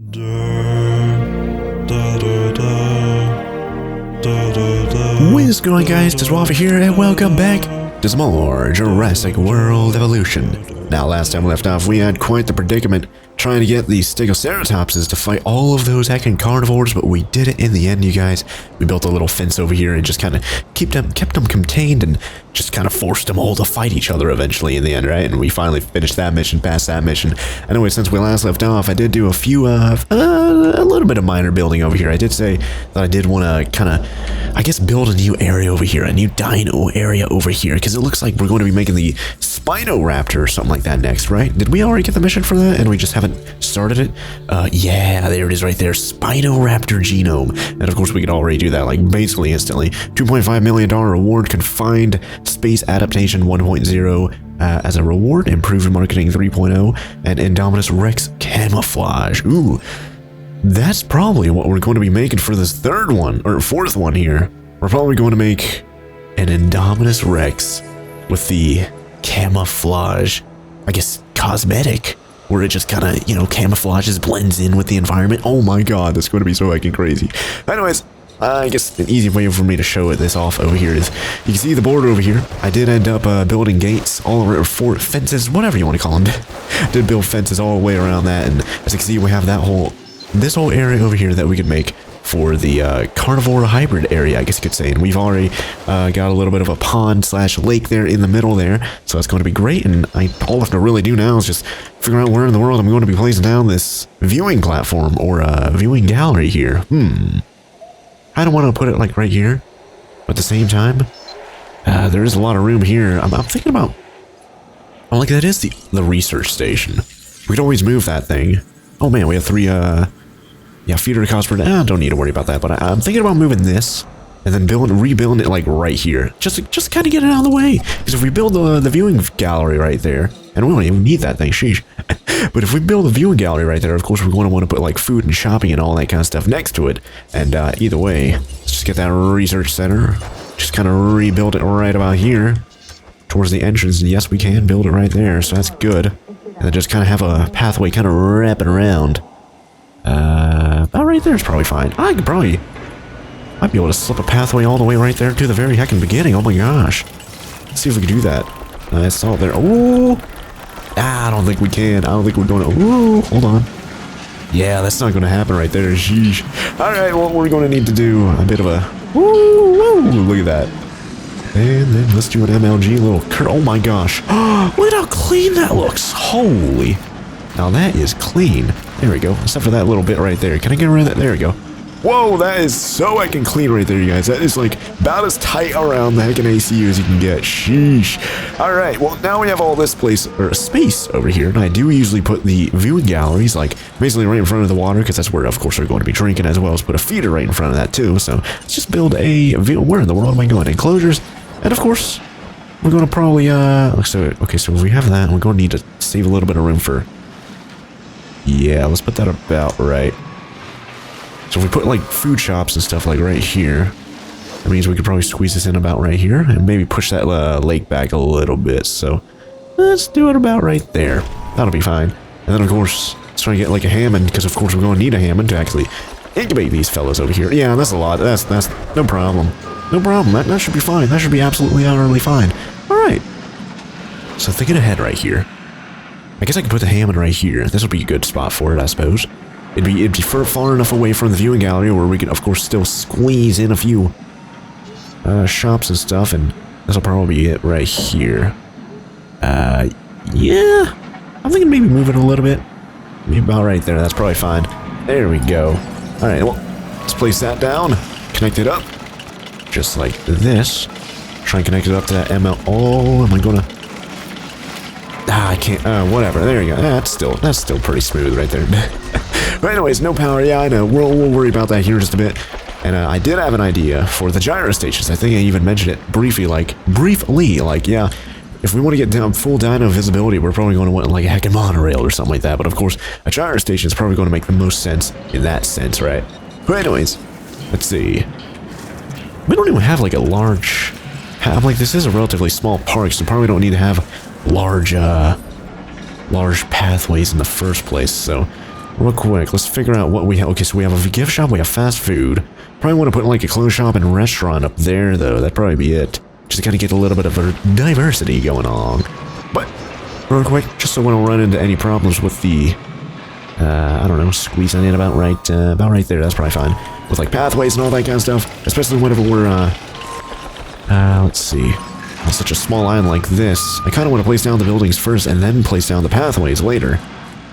What is going on, guys? TheWaffle here, and welcome back to some more Jurassic World Evolution. Now, last time we left off, we had quite the predicament trying to get the Stegoceratopses to fight all of those heckin' carnivores, but we did it in the end, you guys. We built a little fence over here and just kind of kept them contained and just kind of forced them all to fight each other eventually in the end, right? And we finally finished that mission, passed that mission. Anyway, since we last left off, I did do a few, a little bit of minor building over here. I did say that I did want to kind of, I guess, build a new area over here, a new dino area over here, because it looks like we're going to be making the SPINORAPTor or something like that next, right? Did we already get the mission for that and we just haven't started it? Yeah, there it is right there, SPINORAPTor genome. And of course we could already do that, like basically instantly. $2.5 million reward, confined space adaptation 1.0 as a reward, improved marketing 3.0, and Indominus Rex camouflage. Ooh, that's probably what we're going to be making for this third one, or fourth one here. We're probably going to make an Indominus Rex with the camouflage, I guess, cosmetic, where it just kind of, you know, camouflages, blends in with the environment. Oh my god, that's going to be so fucking crazy. Anyways, I guess an easy way for me to show this off over here is, you can see the border over here. I did end up building gates all around, or fences, whatever you want to call them. Did build fences all the way around that, and as you can see, we have that this whole area over here that we could make for the carnivore hybrid area, I guess you could say. And we've already got a little bit of a pond slash lake there in the middle there, so that's going to be great. And all I have to really do now is just figure out where in the world I'm going to be placing down this viewing platform or viewing gallery here. I don't want to put it like right here, but at the same time, there is a lot of room here. I'm thinking about, oh, like that is the research station. We could always move that thing. Oh man, we have three feeder costs per day. Don't need to worry about that, but I'm thinking about moving this and then rebuilding it like right here, just kind of get it out of the way. Because if we build the viewing gallery right there, and we don't even need that thing, sheesh. But if we build a viewing gallery right there, of course we're going to want to put like food and shopping and all that kind of stuff next to it. And either way, let's just get that research center, just kind of rebuild it right about here towards the entrance. And yes, we can build it right there, so that's good. And then just kind of have a pathway kind of wrapping around. About right there is probably fine. I might be able to slip a pathway all the way right there to the very heckin' beginning. Oh my gosh. Let's see if we can do that. I saw it there. Oh, I don't think we can. I don't think we're going to. Ooh, hold on. Yeah, that's not going to happen right there. Sheesh. All right, well, we're going to need to do a bit of a. Woo, look at that. And then let's do an MLG little curl. Oh my gosh. Look at how clean that looks. Holy. Now that is clean. There we go. Except for that little bit right there. Can I get around that? There we go. Whoa, that is so heckin' clean right there, you guys. That is like about as tight around the heckin' ACU as you can get. Sheesh. Alright, well now we have all this space over here, and I do usually put the viewing galleries like basically right in front of the water, because that's where of course we're going to be drinking, as well as put a feeder right in front of that too. So let's just build a where in the world am I going? Enclosures. And of course, we're going to probably so if we have that, we're going to need to save a little bit of room for, yeah, let's put that about right. So if we put like food shops and stuff like right here, that means we could probably squeeze this in about right here and maybe push that lake back a little bit. So let's do it about right there. That'll be fine. And then of course, let's try to get like a Hammond, because of course we're going to need a Hammond to actually incubate these fellows over here. Yeah, that's a lot. That's no problem. No problem. That should be fine. That should be absolutely utterly fine. All right. So thinking ahead right here. I guess I could put the Hammond right here. This would be a good spot for it, I suppose. It'd be far enough away from the viewing gallery where we can, of course, still squeeze in a few shops and stuff, and this will probably be it right here. Yeah, I'm thinking maybe move it a little bit. Maybe about right there. That's probably fine. There we go. All right, well, let's place that down. Connect it up, just like this. Try and connect it up to that ML. Oh, am I gonna? I can't. Whatever. There you go. That's still pretty smooth right there. But anyways, no power. Yeah, I know. We'll worry about that here in just a bit. And I did have an idea for the gyro stations. I think I even mentioned it briefly. Yeah, if we want to get down full dino visibility, we're probably going to want like a heckin' monorail or something like that. But of course, a gyro station is probably going to make the most sense in that sense, right? But anyways, let's see. We don't even have like a large. I'm like, this is a relatively small park, so probably don't need to have large pathways in the first place. So real quick, let's figure out what we have. Okay, so we have a gift shop, we have fast food. Probably want to put like a clothes shop and restaurant up there, though. That'd probably be it. Just to kind of get a little bit of a diversity going on. But, real quick, just so we don't run into any problems with the, I don't know, squeezing in about right there. That's probably fine. With like pathways and all that kind of stuff. Especially whenever we're, let's see. On such a small island like this, I kind of want to place down the buildings first and then place down the pathways later.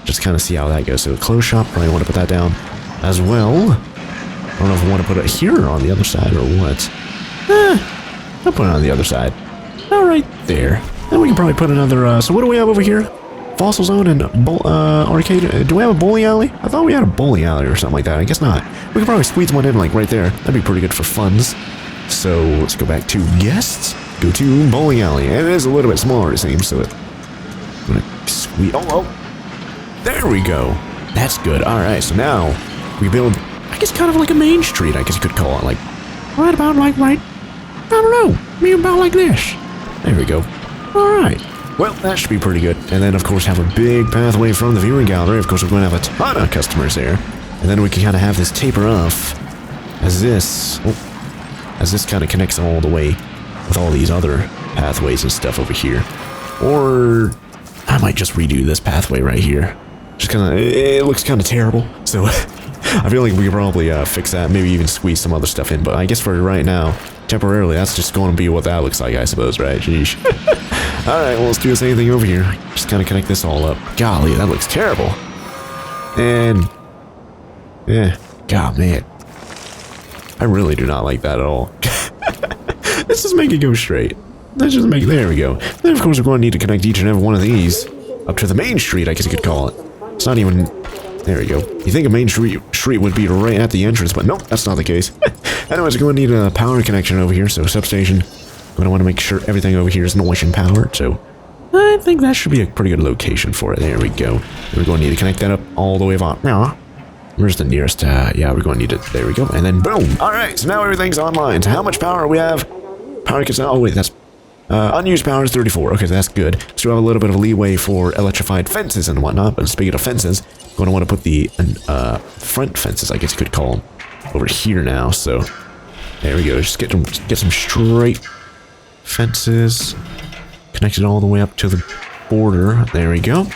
Just kind of see how that goes. So, clothes shop, probably want to put that down as well. I don't know if I want to put it here or on the other side or what. I'll put it on the other side. All right there. Then we can probably put another, so what do we have over here? Fossil Zone and arcade. Do we have a bowling alley? I thought we had a bowling alley or something like that. I guess not. We could probably squeeze one in like right there. That'd be pretty good for funds. So let's go back to guests. Go to bowling alley. And it is a little bit smaller, it seems. So I'm gonna squeeze. Oh, there we go. That's good. All right. So now we build, I guess, kind of like a main street. I guess you could call it like right about like right. I don't know. Maybe about like this. There we go. All right. Well, that should be pretty good. And then, of course, have a big pathway from the viewing gallery. Of course, we're going to have a ton of customers there. And then we can kind of have this taper off as this kind of connects all the way with all these other pathways and stuff over here. Or I might just redo this pathway right here. Just kind of, it looks kind of terrible. So I feel like we could probably fix that. Maybe even squeeze some other stuff in. But I guess for right now, temporarily, that's just going to be what that looks like, I suppose, right? Jeez. Alright, well, let's do the same thing over here. Just kind of connect this all up. Golly, that looks terrible. And, yeah, God, man. I really do not like that at all. Let's just make it go straight. Let's just make it, there we go. Then, of course, we're going to need to connect each and every one of these up to the main street, I guess you could call it. It's not even, there we go. You think a main street would be right at the entrance, but nope, that's not the case. Anyways, we're going to need a power connection over here, so substation. Going to want to make sure everything over here is noise and powered, so I think that should be a pretty good location for it. There we go. We're going to need to connect that up all the way about. Where's the nearest? Yeah, we're going to need it. There we go. And then boom. All right, so now everything's online. So how much power we have? Power gets, oh wait, that's unused power is 34. Okay, so that's good. So we have a little bit of leeway for electrified fences and whatnot. But speaking of fences, going to want to put the front fences, I guess you could call them, over here now. So there we go. Just get some straight fences connected all the way up to the border. There we go.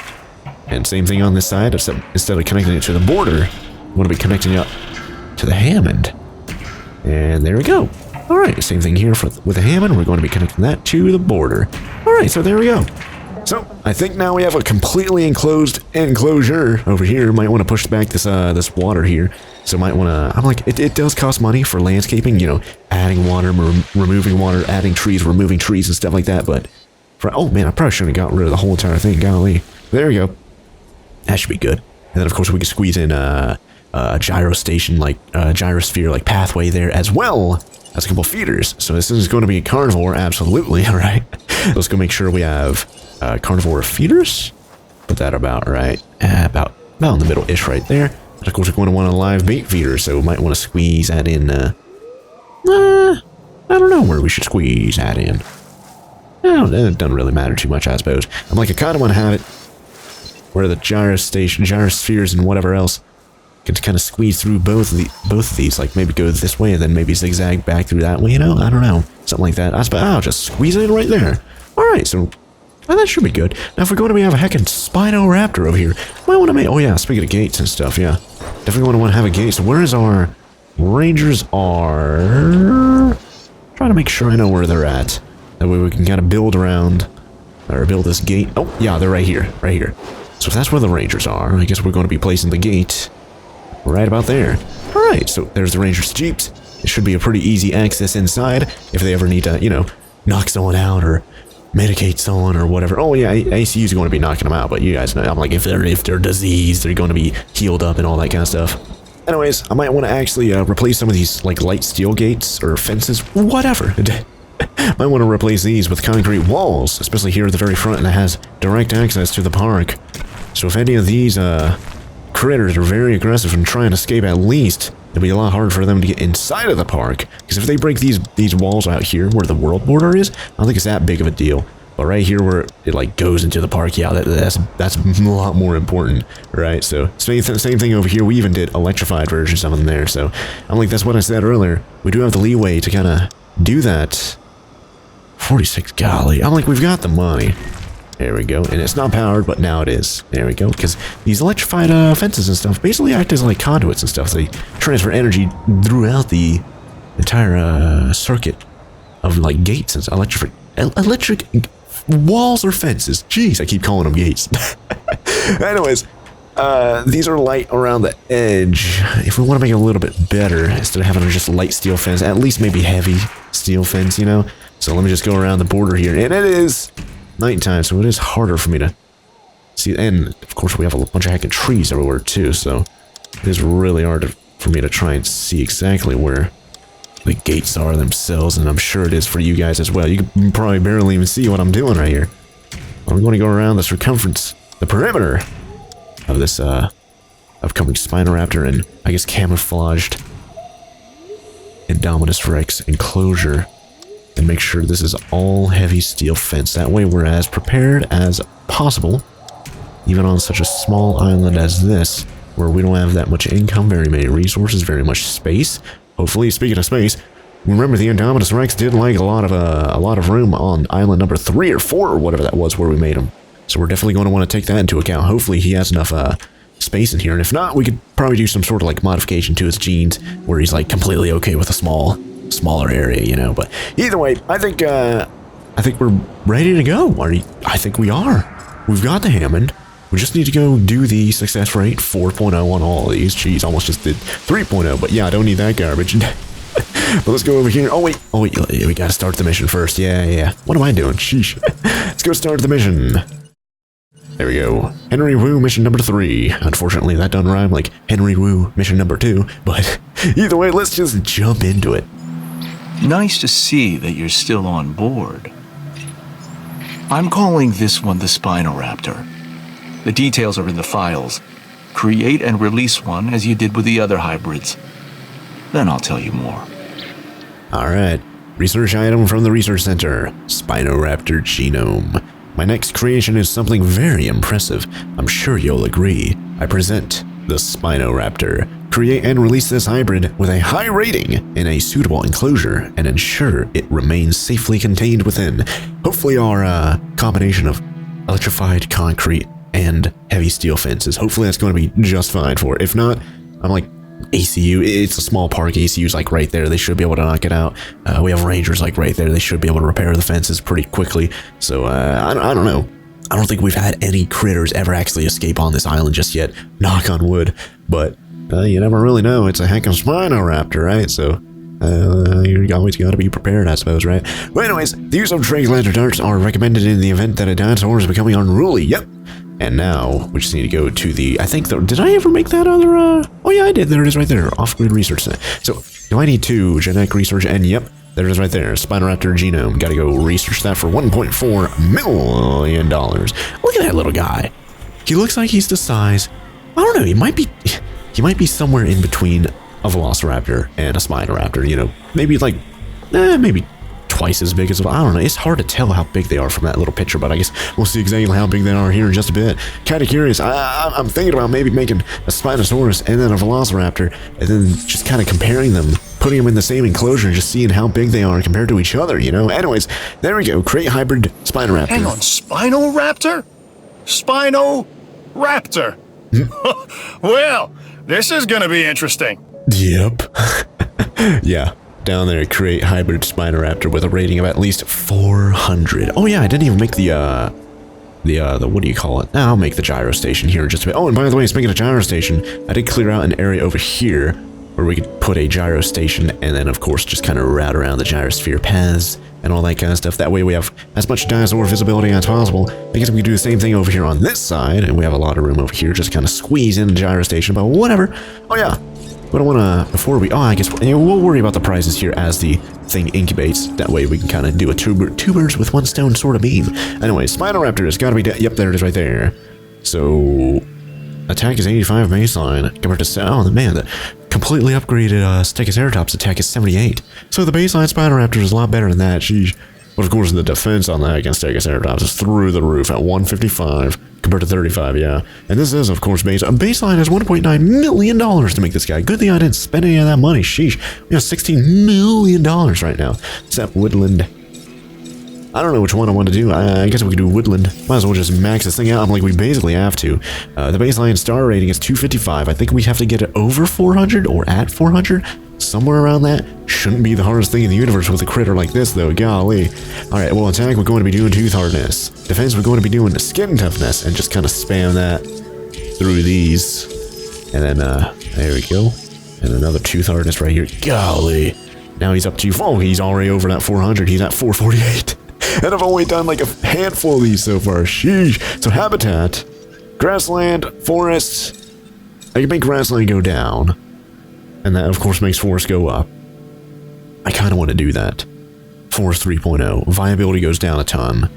And same thing on this side, except instead of connecting it to the border, I'm going to be connecting it up to the Hammond. And there we go. All right, same thing here with the Hammond. We're going to be connecting that to the border. All right, so there we go. So I think now we have a completely enclosed enclosure over here. Might want to push back this water here. So might want to, I'm like, it does cost money for landscaping, you know, adding water, removing water, adding trees, removing trees and stuff like that. But for, oh man, I probably shouldn't have got rid of the whole entire thing. Golly. There we go. That should be good. And then of course we can squeeze in a gyro station, like gyrosphere, like pathway there, as well as a couple feeders. So this is going to be a carnivore, absolutely. All right. Let's go make sure we have carnivore feeders. Put that about right, about in the middle-ish right there. And of course we're going to want a live bait feeder, so we might want to squeeze that in. I don't know where we should squeeze that in. It doesn't really matter too much, I suppose. I'm like, I kind of want to have it where the gyrospheres and whatever else can kind of squeeze through both of these, like maybe go this way and then maybe zigzag back through that way, you know? I don't know. Something like that. I suppose I'll just squeeze it in right there. Alright, so that should be good. Now if we're going to have a heckin' SPINORAPTOR over here, might want to make, oh yeah, speaking of gates and stuff, yeah. Definitely want to have a gate. So where is our rangers are? Trying to make sure I know where they're at. That way we can kind of build around, or build this gate. Oh, yeah, they're right here, right here. So if that's where the rangers are, I guess we're going to be placing the gate right about there. All right, so there's the rangers' jeeps. It should be a pretty easy access inside if they ever need to, you know, knock someone out or medicate someone or whatever. Oh yeah, ACU is going to be knocking them out, but you guys know, I'm like, if they're diseased, they're going to be healed up and all that kind of stuff. Anyways, I might want to actually replace some of these like light steel gates or fences, whatever. Might want to replace these with concrete walls, especially here at the very front, and it has direct access to the park. So if any of these critters are very aggressive and try and escape, at least it'll be a lot harder for them to get inside of the park. Because if they break these walls out here where the world border is, I don't think it's that big of a deal. But right here where it like goes into the park, yeah, that's a lot more important, right? So same thing over here. We even did electrified versions of them there. So I'm like, that's what I said earlier. We do have the leeway to kind of do that. 46, golly. I'm like, we've got the money. There we go. And it's not powered, but now it is. There we go. Because these electrified fences and stuff basically act as like conduits and stuff. They transfer energy throughout the entire circuit of like gates and electric walls or fences. Jeez, I keep calling them gates. Anyways, these are light around the edge. If we want to make it a little bit better, instead of having just light steel fence, at least maybe heavy steel fence, you know? So let me just go around the border here. And it is nighttime, so it is harder for me to see. And of course, we have a bunch of heckin' trees everywhere too, so it is really hard for me to try and see exactly where the gates are themselves, and I'm sure it is for you guys as well. You can probably barely even see what I'm doing right here. I'm going to go around the circumference, the perimeter of this upcoming Spinoraptor and I guess camouflaged Indominus Rex enclosure, and make sure this is all heavy steel fence. That way we're as prepared as possible, even on such a small island as this, where we don't have that much income, very many resources, very much space. Hopefully, speaking of space, remember the Indominus Rex did like a lot of room on island number 3 or 4 or whatever that was where we made him. So we're definitely going to want to take that into account. Hopefully he has enough space in here, and if not, we could probably do some sort of like modification to his genes where he's like completely okay with a smaller area, you know. But either way, I think we're ready to go. I think we are. We've got the Hammond. We just need to go do the success rate 4.0 on all of these. Jeez, almost just did 3.0, but yeah, I don't need that garbage. But let's go over here. Oh wait, we gotta start the mission first. Yeah. What am I doing? Sheesh. Let's go start the mission. There we go. Henry Wu mission number 3. Unfortunately, that doesn't rhyme like Henry Wu mission number 2, but either way, let's just jump into it. Nice to see that you're still on board. I'm calling this one the Spinoraptor. The details are in the files. Create and release one as you did with the other hybrids. Then I'll tell you more. Alright. Research item from the research center. Spinoraptor genome. My next creation is something very impressive. I'm sure you'll agree. I present the Spinoraptor. Create and release this hybrid with a high rating in a suitable enclosure and ensure it remains safely contained within. Hopefully our combination of electrified concrete and heavy steel fences, hopefully that's going to be just fine for it. If not, I'm like, ACU, it's a small park, ACU's like right there, they should be able to knock it out. We have rangers like right there, they should be able to repair the fences pretty quickly. So I don't know. I don't think we've had any critters ever actually escape on this island just yet, knock on wood. But you never really know, it's a heck of a Spinoraptor, right? So you always got to be prepared, I suppose, right? But anyways, the use of tranquilizer darts are recommended in the event that a dinosaur is becoming unruly. Yep. And now, we just need to go to the, did I ever make that other, oh yeah, I did, there it is right there, off-grid research. So, do I need to genetic research, and yep, there it is right there, Spinoraptor genome, gotta go research that for $1.4 million. Look at that little guy. He looks like he's the size, I don't know, he might be somewhere in between a Velociraptor and a Spinoraptor, you know, maybe like, maybe twice as big as, I don't know, it's hard to tell how big they are from that little picture, but I guess we'll see exactly how big they are here in just a bit. Kind of curious, I'm thinking about maybe making a Spinosaurus and then a Velociraptor, and then just kind of comparing them, putting them in the same enclosure and just seeing how big they are compared to each other, you know? Anyways, there we go, create hybrid Spinoraptor. Hang on, Spinoraptor? Spinoraptor? Well, this is gonna be interesting. Yep. Yeah. Down there, create hybrid Spinoraptor with a rating of at least 400. Oh yeah, I didn't even make the what do you call it? Now I'll make the gyro station here in just a bit. Oh, and by the way, speaking of gyro station, I did clear out an area over here where we could put a gyro station and then of course just kind of route around the gyrosphere paths and all that kind of stuff. That way we have as much dinosaur visibility as possible, because we can do the same thing over here on this side, and we have a lot of room over here, just kind of squeeze in the gyro station, but whatever. Oh yeah. But I want to, before we, I guess we'll worry about the prizes here as the thing incubates. That way we can kind of do a two birds with one stone sort of beam. Anyway, Spinoraptor has got to be dead. Yep, there it is right there. So, attack is 85 baseline compared to, oh man, the completely upgraded Stegoceratops attack is 78. So the baseline Spinoraptor is a lot better than that, sheesh. But of course, the defense on that against Stegoceratops is through the roof at 155 compared to 35, yeah. And this is, of course, baseline is $1.9 million to make this guy. Good thing I didn't spend any of that money. Sheesh. We have $16 million right now. Except Woodland. I don't know which one I want to do. I guess we could do Woodland. Might as well just max this thing out. I'm like, we basically have to. The baseline star rating is 255. I think we have to get it over 400 or at 400. Somewhere around that. Shouldn't be the hardest thing in the universe with a critter like this, though. Golly. Alright, well, attack, we're going to be doing tooth hardness. Defense, we're going to be doing skin toughness. And just kind of spam that through these. And then, there we go. And another tooth hardness right here. Golly. Now he's up to, oh, he's already over that 400. He's at 448. And I've only done like a handful of these so far. Sheesh. So habitat, grassland, forests. I can make grassland go down. And that, of course, makes forest go up. I kind of want to do that. Forest 3.0. Viability goes down a ton.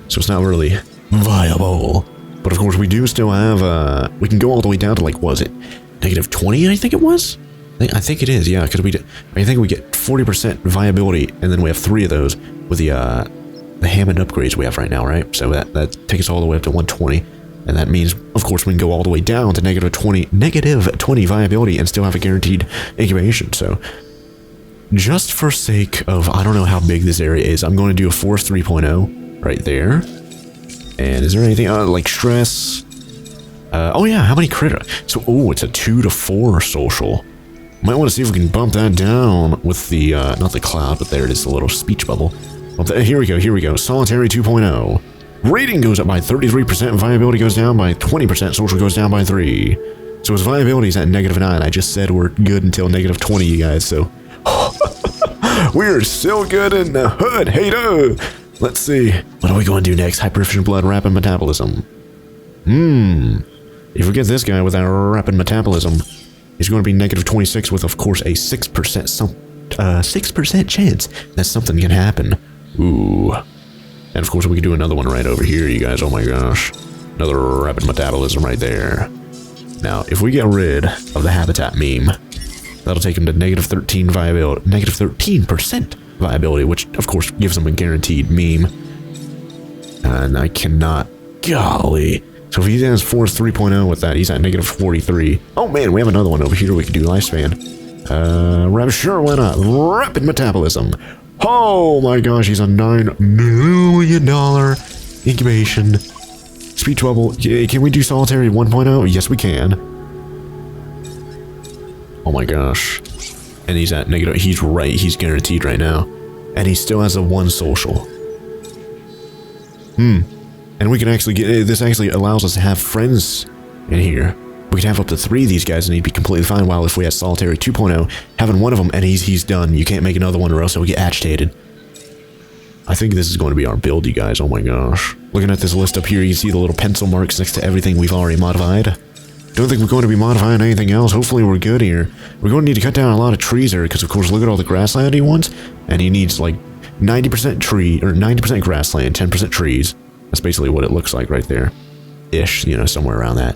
So it's not really viable. But of course, we do still have, we can go all the way down to, like, was it negative 20, I think it was? I think it is, yeah, because I think we get 40% viability, and then we have 3 of those with the Hammond upgrades we have right now, right? So that takes us all the way up to 120, and that means, of course, we can go all the way down to negative 20 viability and still have a guaranteed incubation. So just for sake of, I don't know how big this area is, I'm going to do a Forest 3.0 right there. And is there anything like stress? Oh yeah, how many critter? So, oh, it's a 2 to 4 social. Might want to see if we can bump that down with the, not the cloud, but there it is, the little speech bubble. Here we go. Solitary 2.0. Rating goes up by 33%, viability goes down by 20%, social goes down by 3. So his viability is at negative 9. I just said we're good until negative 20, you guys, so... we're still good in the hood, hater! Let's see. What are we going to do next? Hyperefficient blood, rapid metabolism. If we get this guy with our rapid metabolism, he's going to be negative 26 with, of course, a 6% chance that something can happen. Ooh. And of course we can do another one right over here, you guys. Oh my gosh. Another rapid metabolism right there. Now, if we get rid of the habitat meme, that'll take him to negative 13 viability, negative 13% viability, which of course gives him a guaranteed meme. And I cannot, golly. So if he has Force 3.0 with that, he's at negative 43. Oh man, we have another one over here we can do lifespan. Sure, why not? Rapid metabolism. Oh my gosh, he's a $9 million incubation. Speech bubble. Can we do solitary 1.0? Yes, we can. Oh my gosh. And he's at negative. He's right. He's guaranteed right now. And he still has a 1 social. And we can actually get, this actually allows us to have friends in here. We could have up to 3 of these guys and he'd be completely fine, while if we had Solitary 2.0, having one of them and he's done, you can't make another one or else he'll get agitated. I think this is going to be our build, you guys. Oh my gosh. Looking at this list up here, you see the little pencil marks next to everything we've already modified. Don't think we're going to be modifying anything else. Hopefully we're good here. We're going to need to cut down a lot of trees here because, of course, look at all the grassland he wants. And he needs like 90% tree, or 90% grassland, 10% trees. That's basically what it looks like right there. Ish, you know, somewhere around that.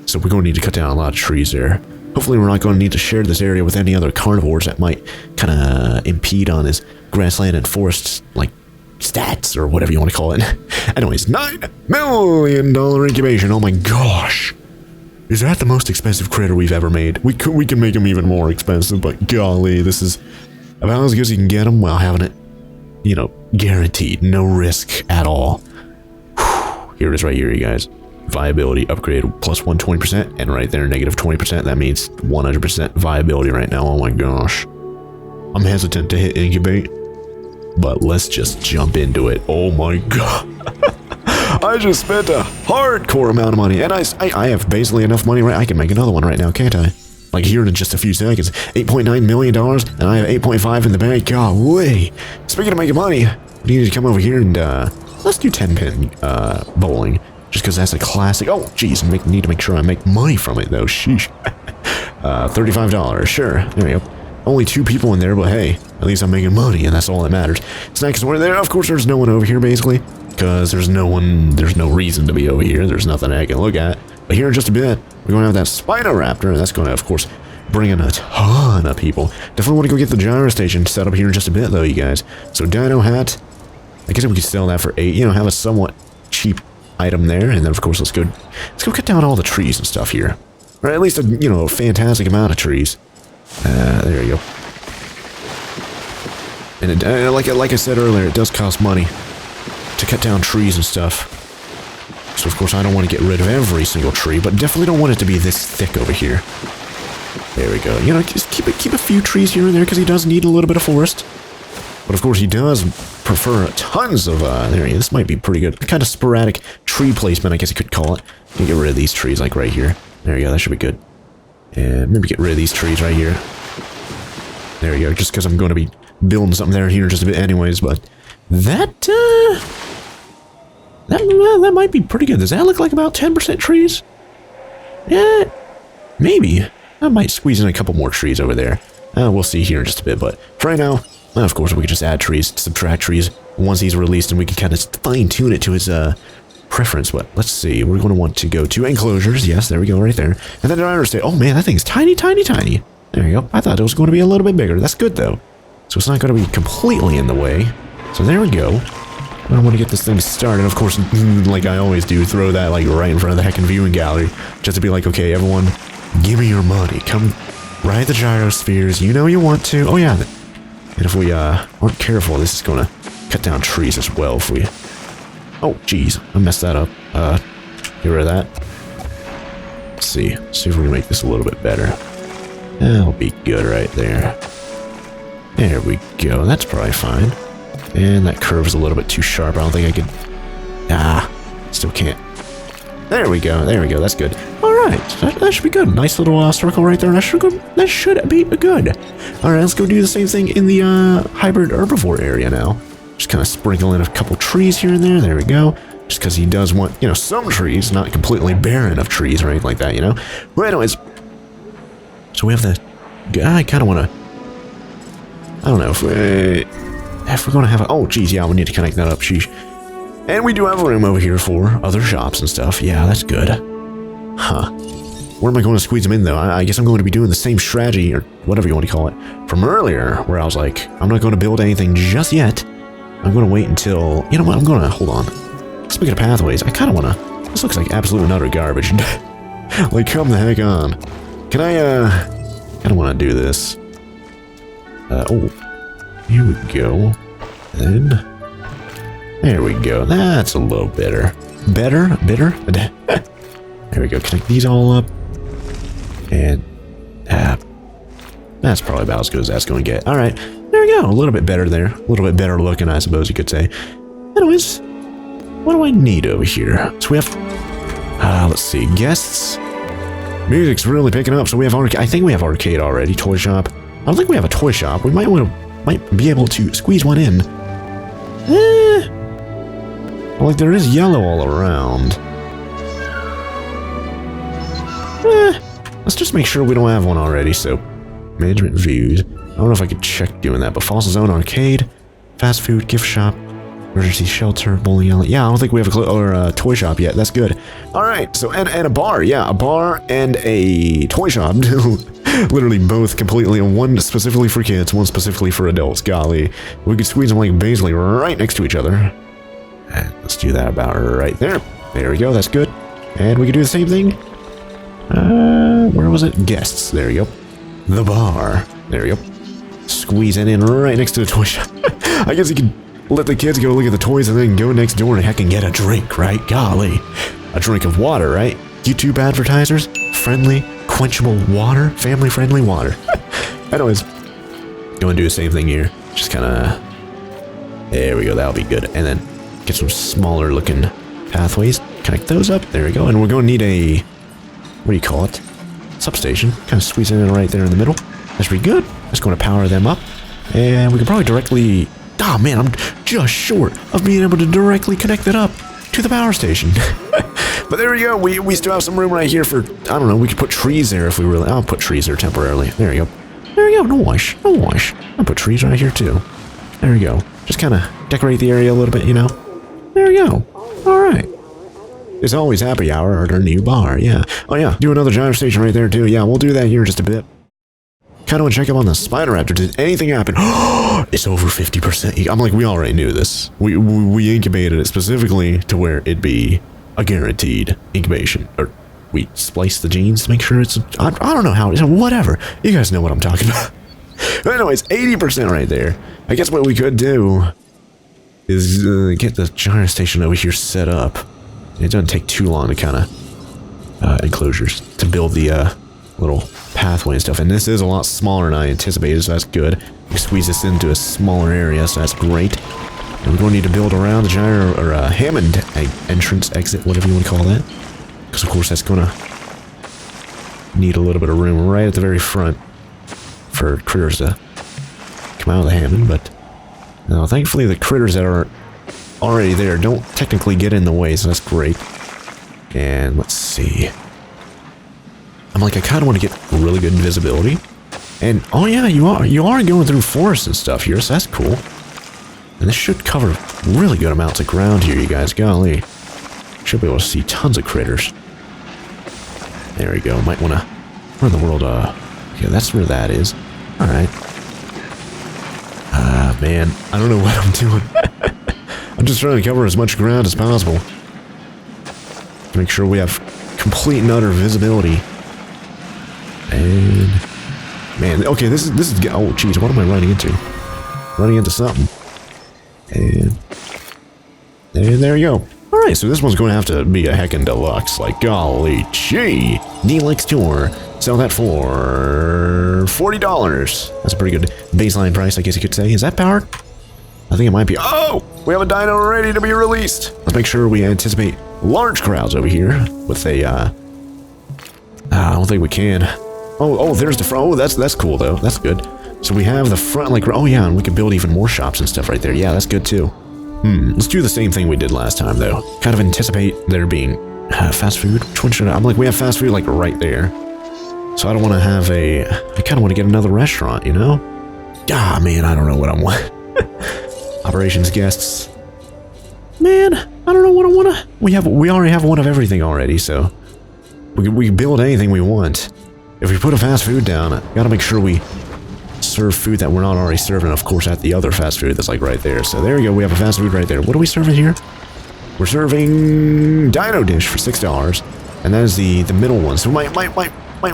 So we're going to need to cut down a lot of trees there. Hopefully we're not going to need to share this area with any other carnivores that might kind of impede on his grassland and forest, like, stats, or whatever you want to call it. Anyways, $9 million incubation. Oh my gosh. Is that the most expensive critter we've ever made? We can make him even more expensive, but golly, this is about as good as you can get him while having it, you know, guaranteed. No risk at all. Whew. Here it is right here, you guys. Viability upgrade plus 120%, and right there, negative 20%. That means 100% viability right now. Oh my gosh. I'm hesitant to hit incubate, but let's just jump into it. Oh my god. I just spent a hardcore amount of money, and I have basically enough money, right? I can make another one right now, can't I? Like here in just a few seconds. $8.9 million, and I have 8.5 in the bank. Golly. Speaking of making money, we need to come over here and, let's do 10-pin, bowling. Just because that's a classic. Oh, geez, need to make sure I make money from it, though. Sheesh. $35, sure. There we go. Only 2 people in there, but hey, at least I'm making money, and that's all that matters. Snacks over there. Of course, there's no one over here, basically, because there's no reason to be over here. There's nothing I can look at. But here in just a bit, we're going to have that SPINORAPTOR, and that's going to, of course, bring in a ton of people. Definitely want to go get the gyro station set up here in just a bit, though, you guys. So, Dino Hat, I guess we could sell that for 8, you know, have a somewhat cheap item there. And then, of course, let's go cut down all the trees and stuff here. Or at least, you know, a fantastic amount of trees. There you go. And it, like I said earlier, it does cost money to cut down trees and stuff. So, of course, I don't want to get rid of every single tree, but definitely don't want it to be this thick over here. There we go. You know, just keep a few trees here and there, because he does need a little bit of forest. But, of course, he does prefer tons of, there he is. This might be pretty good. Kind of sporadic tree placement, I guess you could call it. You can get rid of these trees, like right here. There you go, that should be good. And maybe get rid of these trees right here. There you go, just because I'm going to be building something there here in just a bit anyways, but that might be pretty good. Does that look like about 10% trees? Yeah, maybe. I might squeeze in a couple more trees over there. We'll see here in just a bit, but for right now, of course, we could just add trees, subtract trees once he's released, and we can kind of fine-tune it to his preference. But let's see, we're going to want to go to Enclosures. Yes, there we go, right there. And then I understand, oh man, that thing's tiny, tiny, tiny. There you go. I thought it was going to be a little bit bigger. That's good, though. So it's not going to be completely in the way. So there we go. I want to get this thing started. Of course, like I always do, throw that like right in front of the heckin' viewing gallery. Just to be like, okay, everyone, give me your money. Come ride the gyrospheres. You know you want to. Oh, yeah. And if we aren't careful, this is going to cut down trees as well if we... Oh, jeez. I messed that up. Get rid of that. Let's see. See if we can make this a little bit better. That'll be good right there. There we go. That's probably fine. And that curve's a little bit too sharp. I don't think I could... still can't. There we go. There we go. That's good. All right. That should be good. Nice little circle right there. That should be good. All right. Let's go do the same thing in the hybrid herbivore area now. Just kind of sprinkle in a couple trees here and there. There we go. Just because he does want, you know, some trees, not completely barren of trees or anything like that, you know? But anyways, so we have the... I kind of want to... I don't know if we're going to have a... Oh, geez, yeah, we need to connect that up. Sheesh. And we do have a room over here for other shops and stuff. Yeah, that's good. Huh. Where am I going to squeeze them in, though? I guess I'm going to be doing the same strategy, or whatever you want to call it, from earlier, where I was like, I'm not going to build anything just yet. I'm going to wait until... You know what? I'm going to... Hold on. Speaking of pathways, I kind of want to... This looks like absolute and utter garbage. Like, come the heck on. Can I, kind of want to do this. Oh. Here we go. Then... There we go. That's a little better. Bitter? There we go. Connect these all up. And... that's probably about as good as that's going to get. Alright. There we go. A little bit better there. A little bit better looking, I suppose you could say. Anyways, what do I need over here? So we have... let's see. Guests. Music's really picking up. So we have arcade. I think we have arcade already. Toy shop. I don't think we have a toy shop. We might be able to squeeze one in. Like there is yellow all around. Let's just make sure we don't have one already. So, management views. I don't know if I could check doing that, but Fossil Zone Arcade, fast food, gift shop, emergency shelter, bowling alley. Yeah, I don't think we have a toy shop yet. That's good. All right, so and a bar. Yeah, a bar and a toy shop. Literally both completely, one specifically for kids, one specifically for adults. Golly, we could squeeze them like basically right next to each other. And let's do that about right there. There we go. That's good. And we could do the same thing. Where was it? Guests. There you go. The bar. There you go. Squeeze it in right next to the toy shop. I guess you could let the kids go look at the toys and then go next door and heck and get a drink, right? Golly. A drink of water, right? YouTube advertisers? Friendly, quenchable water? Family-friendly water. Anyways, go and do the same thing here. Just kind of... There we go. That'll be good. And then get some smaller looking pathways. Connect those up. There we go. And we're going to need a... What do you call it? Substation. Kind of squeeze it in right there in the middle. That should be good. Just going to power them up. And we can probably directly... Oh man, I'm just short of being able to directly connect it up to the power station. But there we go. We still have some room right here for... I don't know. We could put trees there if we really... I'll put trees there temporarily. There we go. There we go. No wash. No wash. I'll put trees right here too. There we go. Just kind of decorate the area a little bit, you know. There we go. All right. It's always happy hour at our new bar, yeah. Oh yeah, do another gyro station right there too. Yeah, we'll do that here in just a bit. Kind of want to check up on the SPINORAPTOR. Did anything happen? It's over 50%. I'm like, we already knew this. We incubated it specifically to where it'd be a guaranteed incubation. Or we spliced the genes to make sure it's... I don't know how it is. Whatever. You guys know what I'm talking about. But anyways, 80% right there. I guess what we could do is get the gyro station over here set up. It doesn't take too long to kind of enclosures to build the little pathway and stuff. And this is a lot smaller than I anticipated, so that's good. We can squeeze this into a smaller area, so that's great. And we're going to need to build around the gyro or Hammond entrance, exit, whatever you want to call that. Because of course that's going to need a little bit of room right at the very front for critters to come out of the Hammond, but thankfully the critters that are already there don't technically get in the way, so that's great. And let's see. I'm like, I kind of want to get really good visibility. And oh yeah, you are going through forests and stuff here, so that's cool. And this should cover really good amounts of ground here, you guys. Golly, should be able to see tons of critters. There we go. Might want to. Where in the world? Yeah, that's where that is. All right. Man, I don't know what I'm doing. I'm just trying to cover as much ground as possible. Make sure we have complete and utter visibility. And man, okay, this is oh jeez, what am I running into? Running into something. And there you go. All right, so this one's going to have to be a heckin' deluxe. Like golly gee, deluxe tour. Sell that for $40. That's a pretty good baseline price, I guess you could say. Is that powered? I think it might be. Oh, we have a dino ready to be released. Let's make sure we anticipate large crowds over here with a. I don't think we can. Oh, there's the front. Oh, that's cool though. That's good. So we have the front, like, oh yeah, and we can build even more shops and stuff right there. Yeah, that's good too. Let's do the same thing we did last time though. Kind of anticipate there being fast food. Which one should I'm like, we have fast food like right there. So I don't want to have I kind of want to get another restaurant, you know? Ah, man, I don't know what I want. Operations guests. Man, I don't know what I want to... We already have one of everything already, so... We can build anything we want. If we put a fast food down, gotta make sure we serve food that we're not already serving, of course, at the other fast food that's like right there. So there we go, we have a fast food right there. What are we serving here? We're serving Dino Dish for $6. And that is the middle one, so we might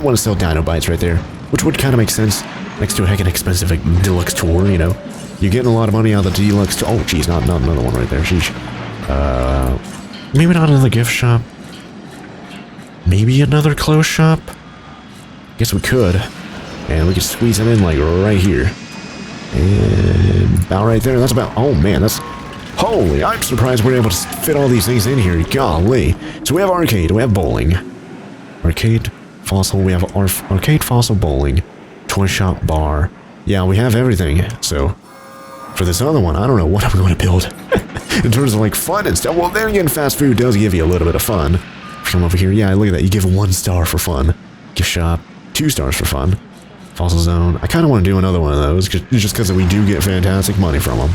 want to sell Dino Bites right there, which would kind of make sense next to a heckin' expensive deluxe tour, you know. You're getting a lot of money out of the deluxe tour. Oh, geez, not another one right there. Sheesh. Maybe not another gift shop. Maybe another clothes shop. Guess we could, and we could squeeze it in like right here, and about right there. That's about. Oh man, that's. Holy! I'm surprised we're able to fit all these things in here. Golly! So we have arcade. We have bowling. Arcade. Fossil, we have arcade, fossil, bowling, toy shop, bar. Yeah, we have everything. So, for this other one, I don't know what I'm going to build in terms of like fun and stuff. Well, then again, fast food does give you a little bit of fun. Come over here, yeah, look at that. You give 1 star for fun. Gift shop, 2 stars for fun. Fossil zone. I kind of want to do another one of those, just because we do get fantastic money from them.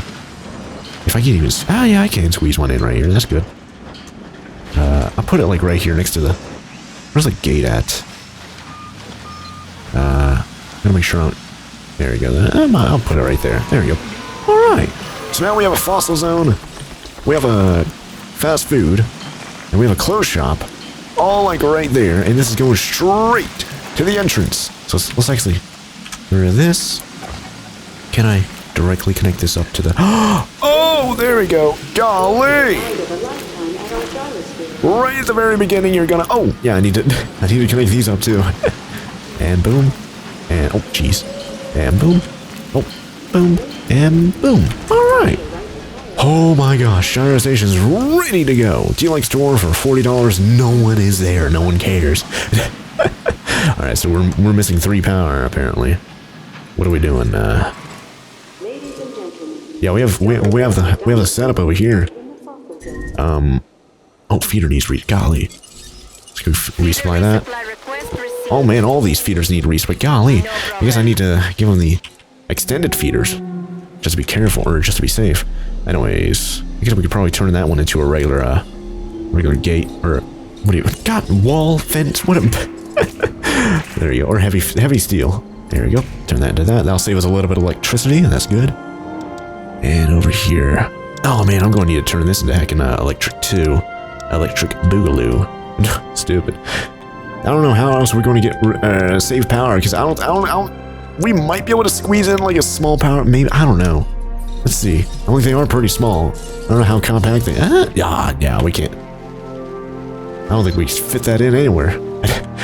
If I can even, yeah, I can squeeze one in right here. That's good. I'll put it like right here next to the. Where's the gate at? Gotta make sure there we go. I'll put it right there. There we go. Alright. So now we have a fossil zone. We have a fast food. And we have a clothes shop. All like right there. And this is going straight to the entrance. So let's actually get rid of this. Can I directly connect this up to the... Oh, there we go. Golly! Right at the very beginning, you're gonna... Oh, yeah, I need to connect these up too. And boom. And oh, jeez. And boom. Oh, boom. And boom. All right. Oh my gosh, gyro station's ready to go. Deluxe store for $40. No one is there. No one cares. All right, so we're missing 3 power apparently. What are we doing? Yeah, we have the setup over here. Oh, feeder needs golly. Let's go resupply that. Oh man, all these feeders need resupply. Golly, I guess I need to give them the extended feeders, just to be careful or just to be safe. Anyways, I guess we could probably turn that one into a regular gate or what do you? God, wall fence. What? There you go. Or heavy steel. There we go. Turn that into that. That'll save us a little bit of electricity. That's good. And over here. Oh man, I'm going to need to turn this into heckin' electric too. Electric boogaloo. Stupid. I don't know how else we're going to get save power, because I don't. We might be able to squeeze in like a small power. Maybe, I don't know. Let's see. I think they are pretty small. I don't know how compact they. Yeah, we can't. I don't think we fit that in anywhere,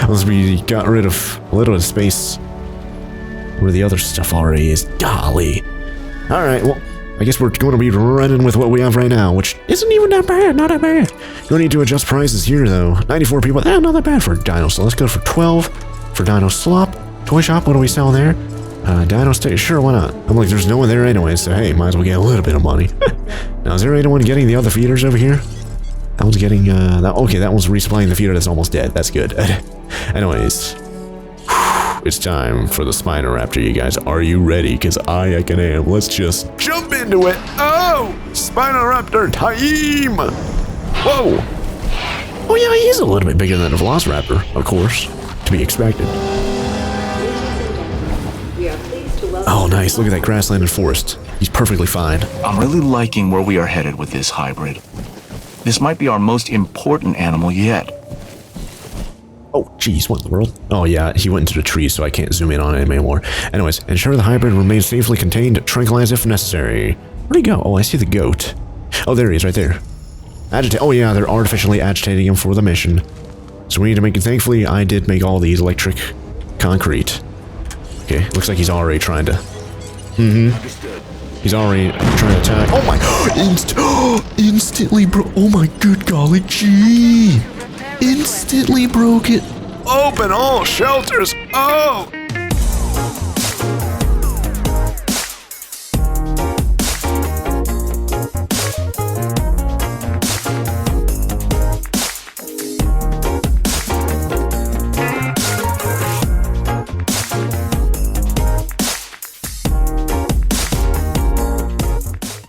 unless we got rid of a little of space where the other stuff already is. Golly. All right. Well, I guess we're going to be running with what we have right now, which isn't even that bad. Not that bad. Gonna need to adjust prices here though. 94 people. Not that bad for Dinosaurs. Let's go for 12 for Dino Slop. Toy shop. What do we sell there? Dino State. Sure, why not? I'm like, there's no one there anyway, so hey, might as well get a little bit of money. Now, is there anyone getting the other feeders over here? That one's getting okay, that one's resupplying the feeder that's almost dead. That's good. Anyways. It's time for the SPINORAPTOR, you guys. Are you ready? Because I am. Let's just jump into it. Oh! SPINORAPTOR time! Whoa! Oh yeah, he is a little bit bigger than a Velociraptor, of course. To be expected. Oh nice, look at that grassland and forest. He's perfectly fine. I'm really liking where we are headed with this hybrid. This might be our most important animal yet. Oh, geez, what in the world? Oh, yeah, he went into the trees, so I can't zoom in on it anymore. Anyways, ensure the hybrid remains safely contained, tranquilize if necessary. Where'd he go? Oh, I see the goat. Oh, there he is, right there. Oh, yeah, they're artificially agitating him for the mission. So we need to make it. Thankfully, I did make all these electric concrete. Okay, looks like he's already trying to... He's already trying to attack. Oh, my... Instantly, bro. Oh, my good golly gee. Instantly broke it. Open all shelters. Oh,